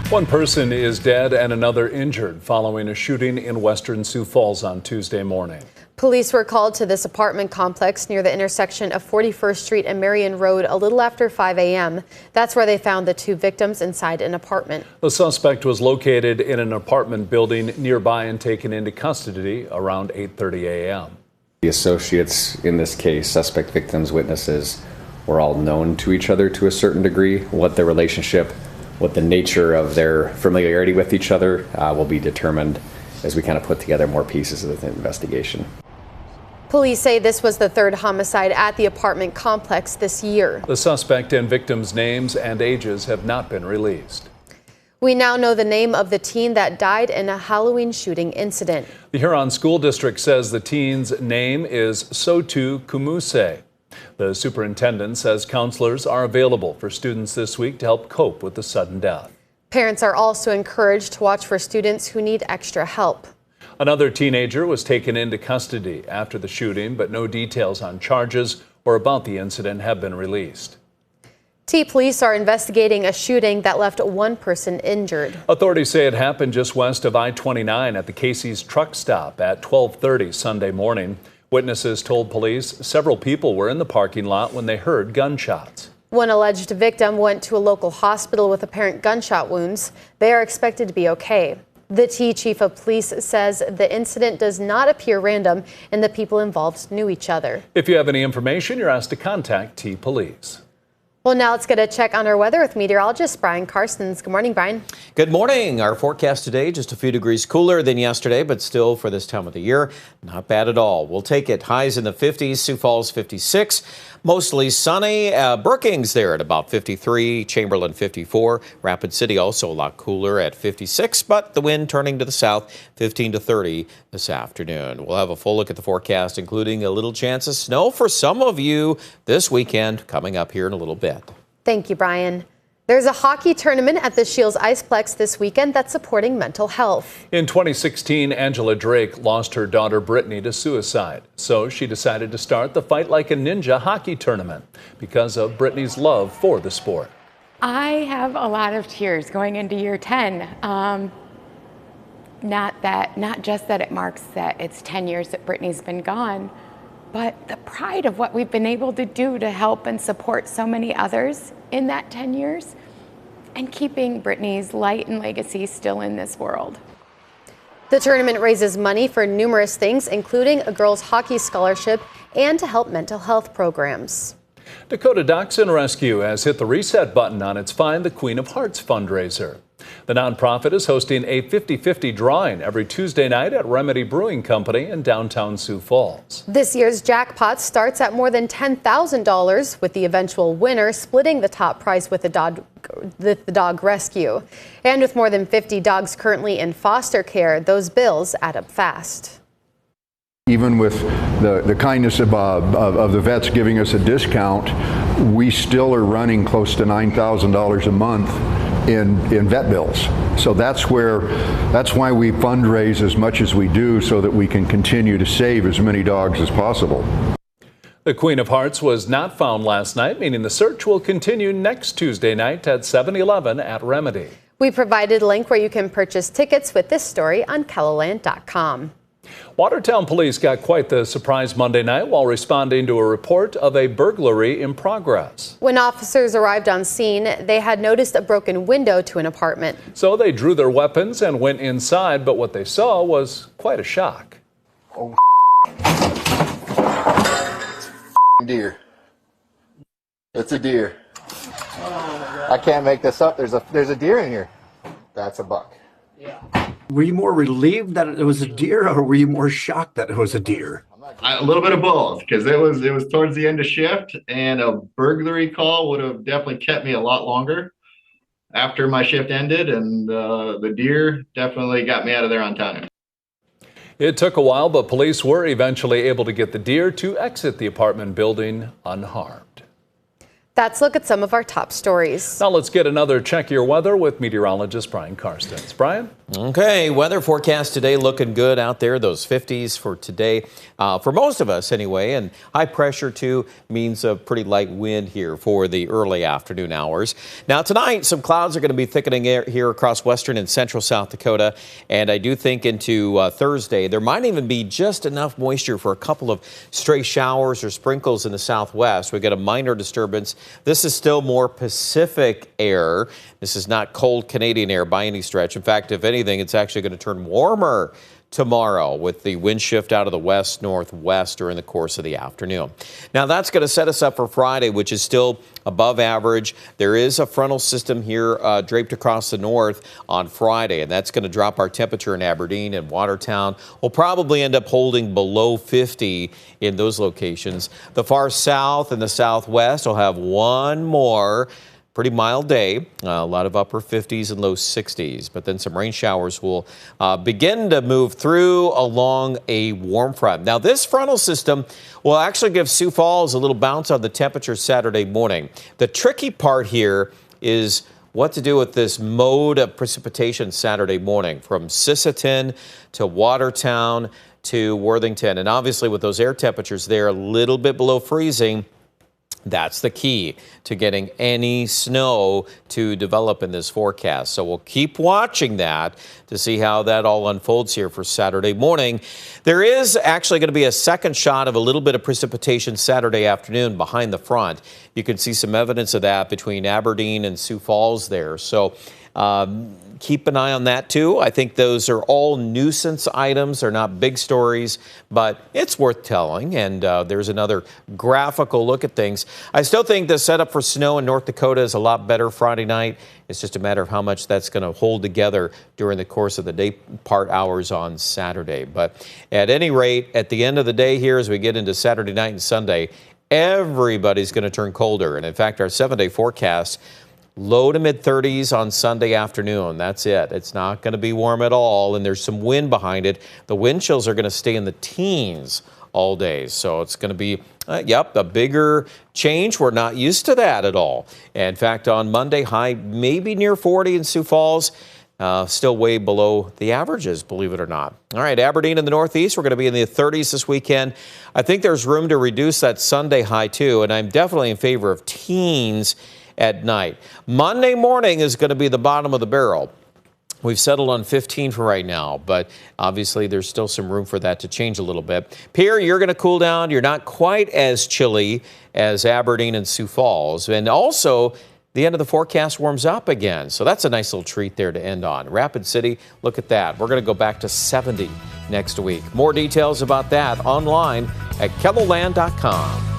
One person is dead and another injured following a shooting in western Sioux Falls on Tuesday morning. Police were called to this apartment complex near the intersection of 41st Street and Marion Road a little after 5 a.m. That's where they found the two victims inside an apartment. The suspect was located in an apartment building nearby and taken into custody around 8:30 a.m. The associates in this case, suspect victims, witnesses, were all known to each other to a certain degree. What their relationship, what the nature of their familiarity with each other will be determined as we kind of put together more pieces of the investigation. Police say this was the third homicide at the apartment complex this year. The suspect and victims' names and ages have not been released. We now know the name of the teen that died in a Halloween shooting incident. The Huron School District says the teen's name is Sotu Kumuse. The superintendent says counselors are available for students this week to help cope with the sudden death. Parents are also encouraged to watch for students who need extra help. Another teenager was taken into custody after the shooting, but no details on charges or about the incident have been released. Police are investigating a shooting that left one person injured. Authorities say it happened just west of I-29 at the Casey's truck stop at 12:30 Sunday morning. Witnesses told police several people were in the parking lot when they heard gunshots. One alleged victim went to a local hospital with apparent gunshot wounds. They are expected to be okay. The chief of police says the incident does not appear random and the people involved knew each other. If you have any information, you're asked to contact Police. Well, now let's get a check on our weather with meteorologist Brian Carstens. Good morning, Brian. Good morning. Our forecast today, just a few degrees cooler than yesterday, but still for this time of the year, not bad at all. We'll take it. Highs in the 50s, Sioux Falls 56. Mostly sunny. Brookings there at about 53, Chamberlain 54. Rapid City also a lot cooler at 56, but the wind turning to the south 15 to 30 this afternoon. We'll have a full look at the forecast, including a little chance of snow for some of you this weekend coming up here in a little bit. Thank you, Brian. There's a hockey tournament at the Shields Iceplex this weekend that's supporting mental health. In 2016, Angela Drake lost her daughter Brittany to suicide. So she decided to start the Fight Like a Ninja hockey tournament because of Brittany's love for the sport. I have a lot of tears going into year 10. Not just that it marks that it's 10 years that Brittany's been gone, but the pride of what we've been able to do to help and support so many others in that 10 years and keeping Brittany's light and legacy still in this world. The tournament raises money for numerous things, including a girls' hockey scholarship and to help mental health programs. Dakota Dachshund Rescue has hit the reset button on its Find the Queen of Hearts fundraiser. The nonprofit is hosting a 50-50 drawing every Tuesday night at Remedy Brewing Company in downtown Sioux Falls. This year's jackpot starts at more than $10,000, with the eventual winner splitting the top prize with the dog rescue. And with more than 50 dogs currently in foster care, those bills add up fast. Even with the kindness of the vets giving us a discount, we still are running close to $9,000 a month in vet bills. So that's why we fundraise as much as we do, so that we can continue to save as many dogs as possible. The Queen of Hearts was not found last night, meaning the search will continue next Tuesday night at 7-Eleven at Remedy. We provided a link where you can purchase tickets with this story on KELOLAND.com. Watertown police got quite the surprise Monday night while responding to a report of a burglary in progress. When officers arrived on scene, they had noticed a broken window to an apartment. So they drew their weapons and went inside, but what they saw was quite a shock. Oh, it's a deer. It's a deer. I can't make this up. There's a deer in here. That's a buck. Yeah. Were you more relieved that it was a deer, or were you more shocked that it was a deer? A little bit of both, because it was towards the end of shift, and a burglary call would have definitely kept me a lot longer after my shift ended, and the deer definitely got me out of there on time. It took a while, but police were eventually able to get the deer to exit the apartment building unharmed. That's a look at some of our top stories. Now let's get another Check Your Weather with meteorologist Brian Karstens. Brian? Okay, weather forecast today looking good out there. Those 50s for today, for most of us anyway. And high pressure too means a pretty light wind here for the early afternoon hours. Now tonight, some clouds are going to be thickening here across western and central South Dakota. And I do think into Thursday, there might even be just enough moisture for a couple of stray showers or sprinkles in the southwest. We've got a minor disturbance. This is still more Pacific air. This is not cold Canadian air by any stretch. In fact, if anything, it's actually going to turn warmer tomorrow with the wind shift out of the west-northwest during the course of the afternoon. Now, that's going to set us up for Friday, which is still above average. There is a frontal system here draped across the north on Friday, and that's going to drop our temperature in Aberdeen and Watertown. We'll probably end up holding below 50 in those locations. The far south and the southwest will have one more pretty mild day, a lot of upper 50s and low 60s, but then some rain showers will begin to move through along a warm front. Now, this frontal system will actually give Sioux Falls a little bounce on the temperature Saturday morning. The tricky part here is what to do with this mode of precipitation Saturday morning from Sisseton to Watertown to Worthington. And obviously with those air temperatures there a little bit below freezing, that's the key to getting any snow to develop in this forecast. So we'll keep watching that to see how that all unfolds here for Saturday morning. There is actually going to be a second shot of a little bit of precipitation Saturday afternoon behind the front. You can see some evidence of that between Aberdeen and Sioux Falls there. So keep an eye on that, too. I think those are all nuisance items. They're not big stories, but it's worth telling. And there's another graphical look at things. I still think the setup for snow in North Dakota is a lot better Friday night. It's just a matter of how much that's going to hold together during the course of the day part hours on Saturday. But at any rate, at the end of the day here, as we get into Saturday night and Sunday, everybody's going to turn colder. And in fact, our 7-day forecast, low to mid 30s on Sunday afternoon. That's it. It's not going to be warm at all, and there's some wind behind it. The wind chills are going to stay in the teens all day, so it's going to be, a bigger change. We're not used to that at all. In fact, on Monday, high maybe near 40 in Sioux Falls. Still way below the averages, believe it or not. All right, Aberdeen in the northeast, we're going to be in the 30s this weekend. I think there's room to reduce that Sunday high, too, and I'm definitely in favor of teens at night. Monday morning is going to be the bottom of the barrel. We've settled on 15 for right now, but obviously there's still some room for that to change a little bit. Pierre, you're going to cool down. You're not quite as chilly as Aberdeen and Sioux Falls. And also, the end of the forecast warms up again. So that's a nice little treat there to end on. Rapid City, look at that. We're going to go back to 70 next week. More details about that online at KELOLAND.com.